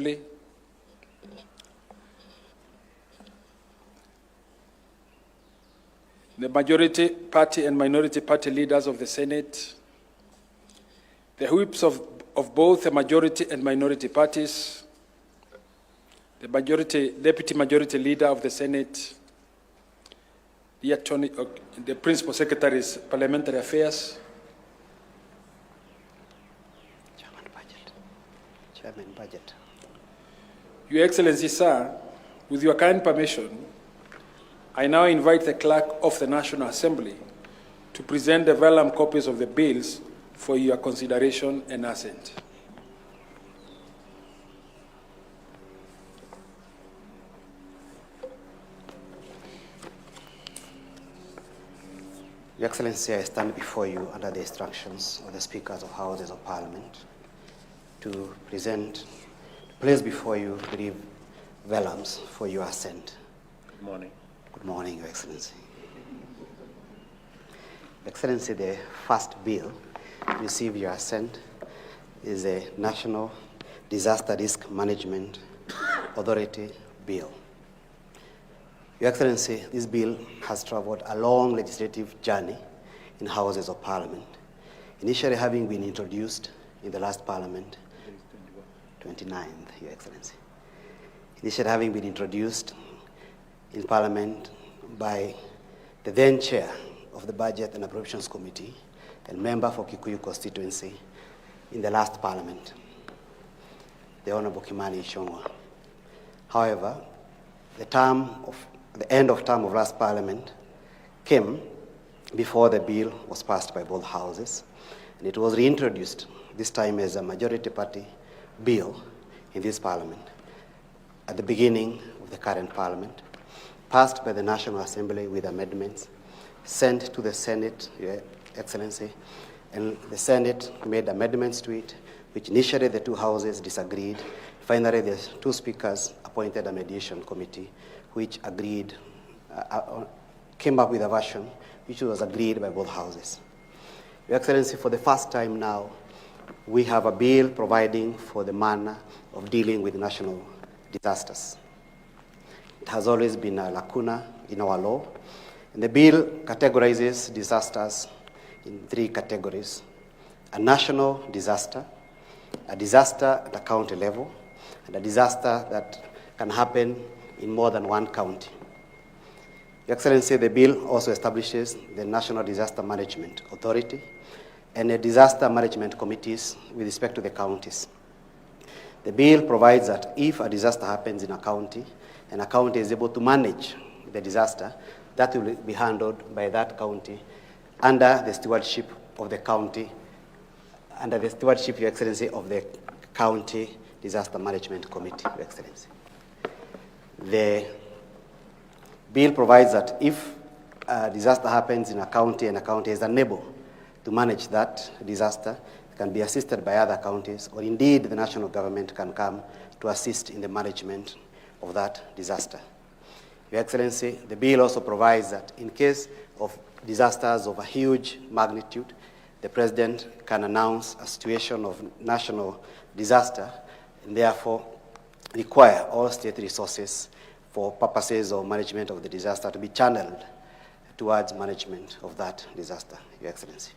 Assembly, the majority party and minority party leaders of the Senate, the whips of both the majority and minority parties, the deputy majority leader of the Senate, the principal secretaries, parliamentary affairs, Chairman, budget. Your Excellency, sir, with your kind permission, I now invite the Clerk of the National Assembly to present the vellum copies of the bills for your consideration and assent. Your Excellency, I stand before you under the instructions of the Speakers of Houses of Parliament to place before you the vellums for your assent. Good morning. Good morning, Your Excellency. Your Excellency, the first bill to receive your assent is a National Disaster Risk Management Authority bill. Your Excellency, this bill has traveled a long legislative journey in Houses of Parliament, initially having been introduced in the last Parliament, 29th, Your Excellency. Initially having been introduced in Parliament by the then chair of the Budget and Appropriations Committee and member for Kikuyu constituency in the last Parliament, the Honorable Kimani Ichung'wah. However, the end of term of last Parliament came before the bill was passed by both houses, and it was reintroduced, this time as a majority party bill in this Parliament at the beginning of the current Parliament, passed by the National Assembly with amendments, sent to the Senate, Your Excellency, and the Senate made amendments to it, which initially the two houses disagreed. Finally, the two speakers appointed a mediation committee, which agreed, came up with a version which was agreed by both houses. Your Excellency, for the first time now, we have a bill providing for the manner of dealing with national disasters. It has always been a lacuna in our law, and the bill categorizes disasters in three categories: a national disaster, a disaster at a county level, and a disaster that can happen in more than one county. Your Excellency, the bill also establishes the National Disaster Management Authority and a disaster management committees with respect to the counties. The bill provides that if a disaster happens in a county and a county is able to manage the disaster, that will be handled by that county under the stewardship of the county, under the stewardship, Your Excellency, of the County Disaster Management Committee, Your Excellency. The bill provides that if a disaster happens in a county and a county is unable to manage that disaster, it can be assisted by other counties, or indeed the national government can come to assist in the management of that disaster. Your Excellency, the bill also provides that in case of disasters of a huge magnitude, the President can announce a situation of national disaster and therefore require all state resources for purposes of management of the disaster to be channeled towards management of that disaster, Your Excellency.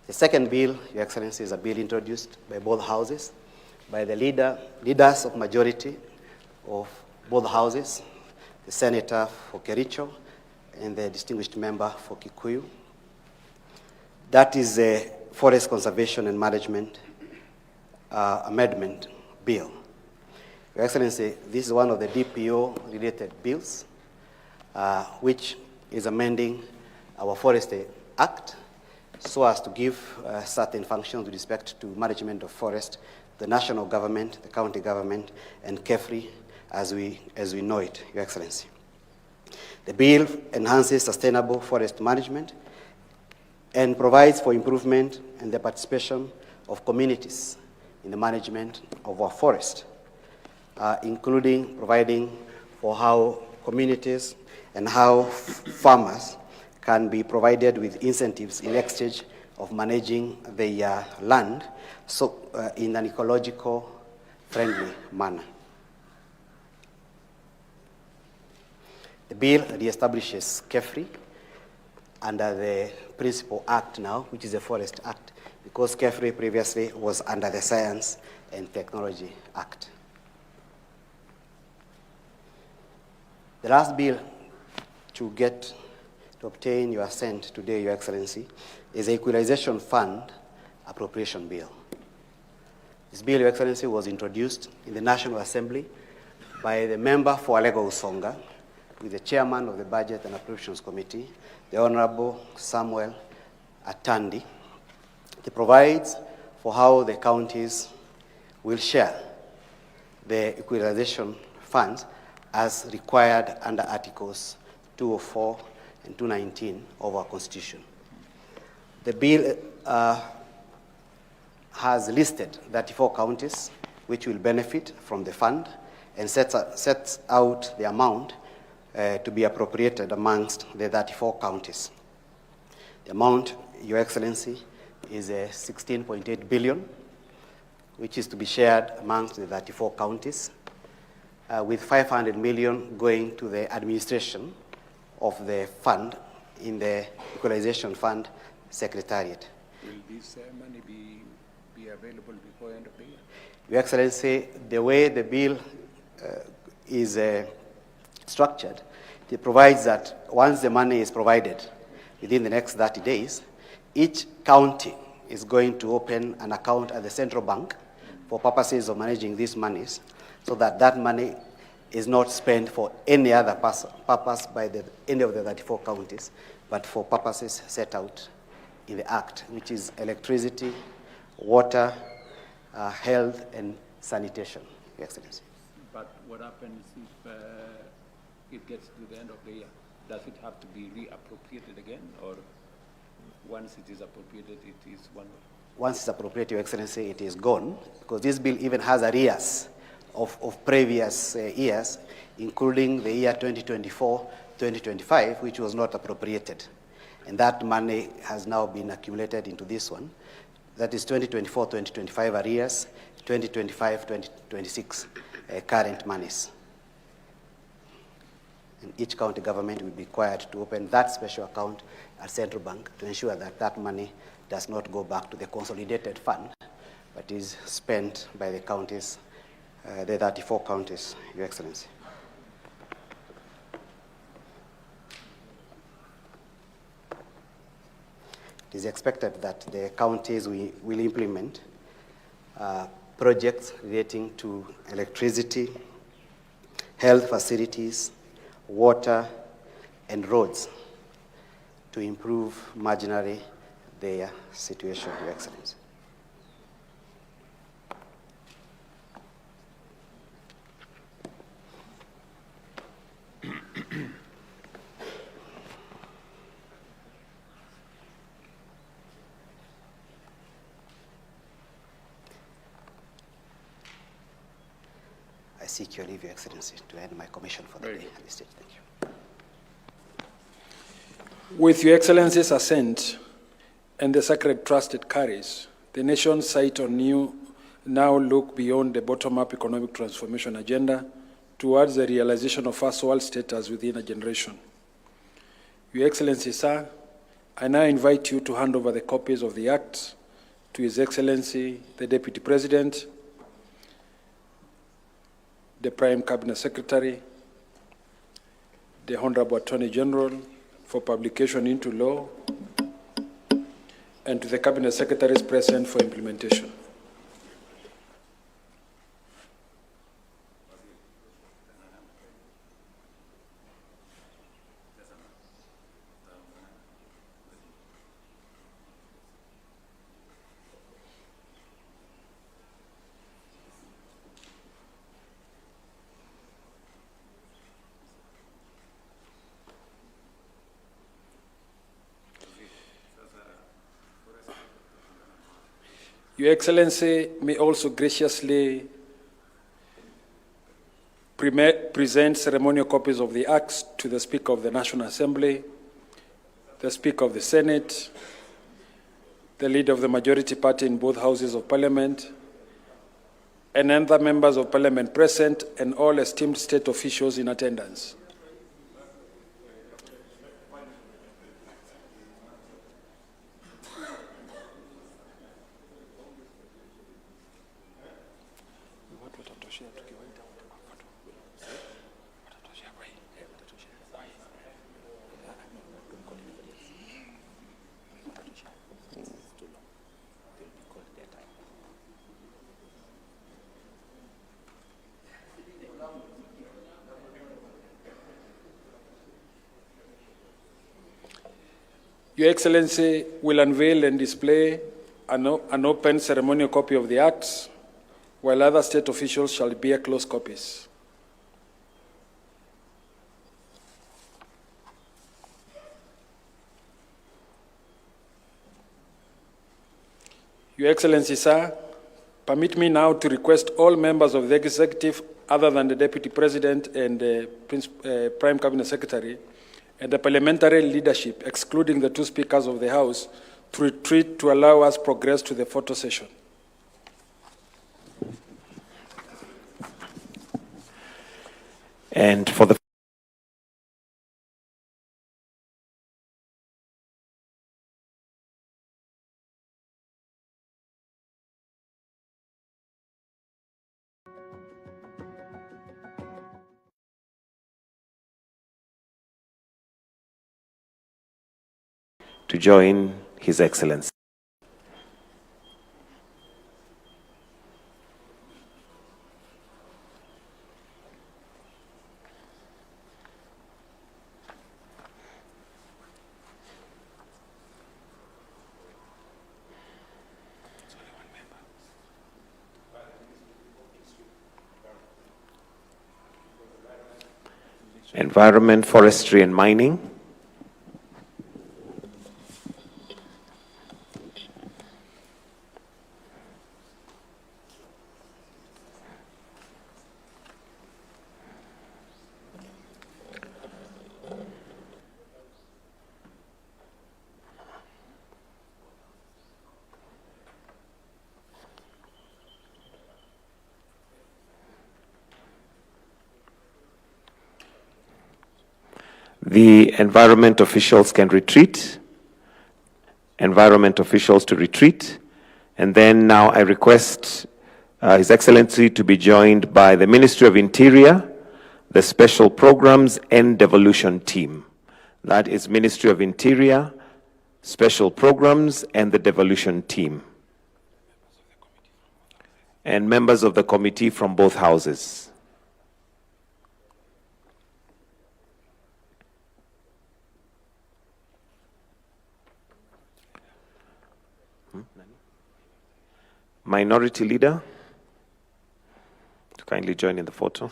The second bill, Your Excellency, is a bill introduced by both houses, by the leaders of majority of both houses, the Senator for Kericho and the distinguished member for Kikuyu. That is a Forest Conservation and Management Amendment Bill. Your Excellency, this is one of the DPO-related bills, which is amending our Forestry Act so as to give certain functions with respect to management of forest, the national government, the county government, and KEFRI as we know it, Your Excellency. The bill enhances sustainable forest management and provides for improvement and the participation of communities in the management of our forest, including providing for how communities and how farmers can be provided with incentives in exchange of managing their land so, in an ecological friendly manner. The bill reestablishes KEFRI under the Principal Act now, which is the Forest Act, because KEFRI previously was under the Science and Technology Act. The last bill to obtain your assent today, Your Excellency, is the Equalization Fund Appropriation Bill. This bill, Your Excellency, was introduced in the National Assembly by the member for Alego Usonga, with the chairman of the Budget and Appropriations Committee, the Honorable Samuel Atandi. It provides for how the counties will share the equalization funds as required under Articles 204 and 219 of our Constitution. The bill has listed 34 counties which will benefit from the fund and sets out the amount to be appropriated amongst the 34 counties. The amount, Your Excellency, is 16.8 billion, which is to be shared amongst the 34 counties, with 500 million going to the administration of the fund in the Equalization Fund Secretariat. Will this money be available before end of the year? Your Excellency, the way the bill is structured, it provides that once the money is provided within the next 30 days, each county is going to open an account at the central bank for purposes of managing these monies, so that that money is not spent for any other purpose by any of the 34 counties, but for purposes set out in the Act, which is electricity, water, health, and sanitation, Your Excellency. But what happens if it gets to the end of the year? Does it have to be reappropriated again, or once it is appropriated, it is one way? Once it's appropriated, Your Excellency, it is gone, because this bill even has arrears of previous years, including the year 2024, 2025, which was not appropriated. And that money has now been accumulated into this one. That is 2024, 2025 arrears, 2025, 2026 current monies. And each county government will be required to open that special account at Central Bank to ensure that that money does not go back to the consolidated fund, but is spent by the counties, the 34 counties, Your Excellency. It is expected that the counties will implement projects relating to electricity, health facilities, water, and roads to improve marginally their situation, Your Excellency. I seek your leave, Your Excellency, to end my commission for the day at this stage. Thank you. With Your Excellency's assent and the sacred trust it carries, the nation's sight on you now look beyond the bottom-up economic transformation agenda towards the realization of first world status within a generation. Your Excellency, sir, I now invite you to hand over the copies of the Act to His Excellency, the Deputy President, the Prime Cabinet Secretary, the Honorable Attorney General, for publication into law, and to the Cabinet Secretaries present for implementation. Your Excellency may also graciously present ceremonial copies of the Acts to the Speaker of the National Assembly, the Speaker of the Senate, the Leader of the Majority Party in both Houses of Parliament, and other members of parliament present, and all esteemed state officials in attendance. Your Excellency will unveil and display an open ceremonial copy of the Acts, while other state officials shall bear closed copies. Your Excellency, sir, permit me now to request all members of the Executive, other than the Deputy President and the Prime Cabinet Secretary, and the parliamentary leadership, excluding the two speakers of the House, to retreat to allow us progress to the photo session. And for the to join His Excellency. Environment, Forestry and Mining. The environment officials can retreat. Environment officials to retreat. And then now I request His Excellency to be joined by the Ministry of Interior, the Special Programs and Devolution Team. That is Ministry of Interior, Special Programs and the Devolution Team. And members of the committee from both houses. Minority Leader to kindly join in the photo.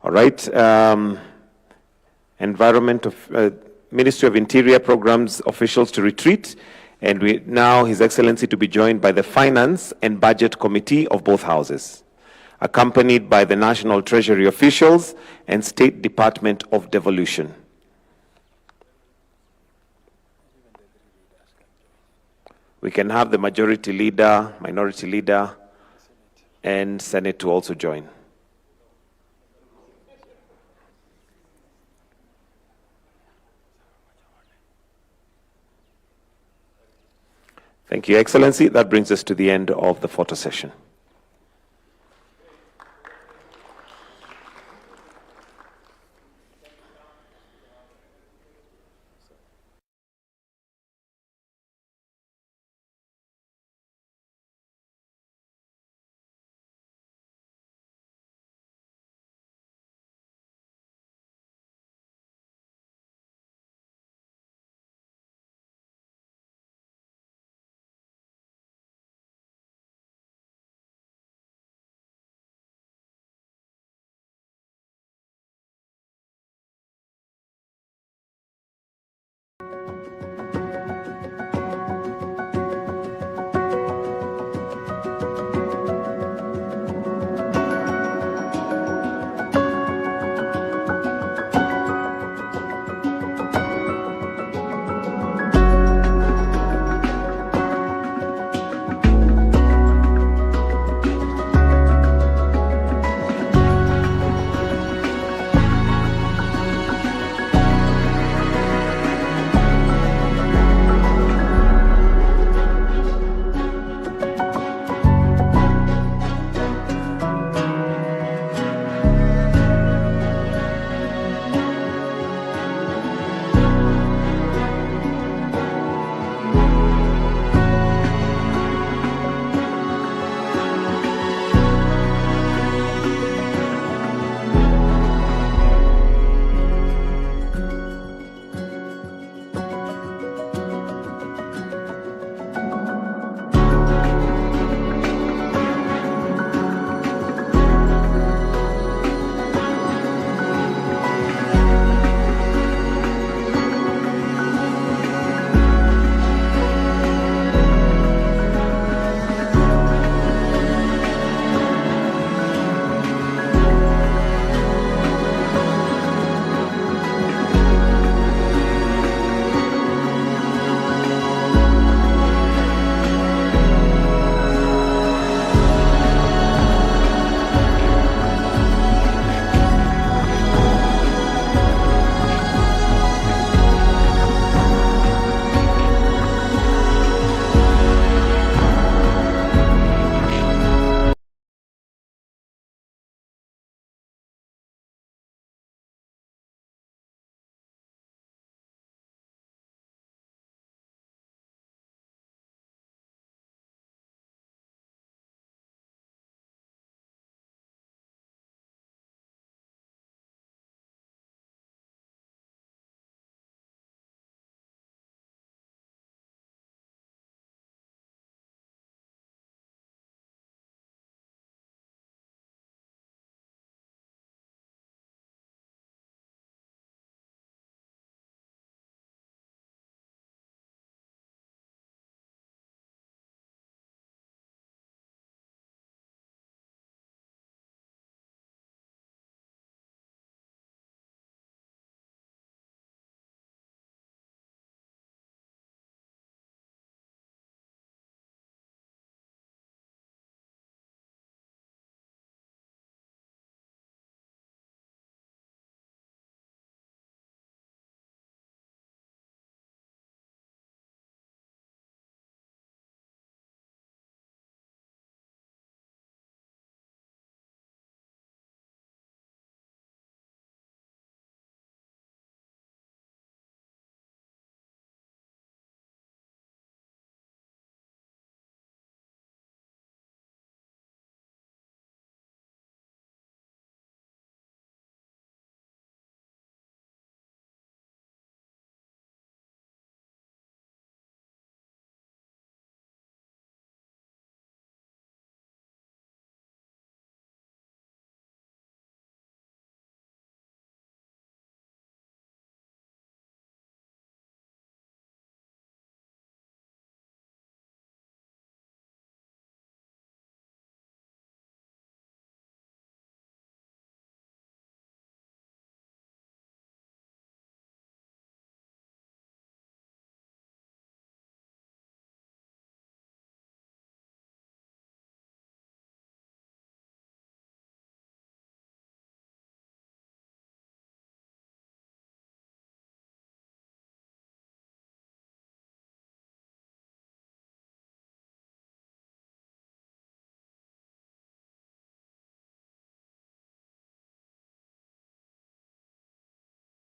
All right. Ministry of Interior Programs officials to retreat, and now His Excellency to be joined by the Finance and Budget Committee of both houses, accompanied by the National Treasury officials and State Department of Devolution. We can have the Majority Leader, Minority Leader, and Senate to also join. Thank you, Excellency. That brings us to the end of the photo session.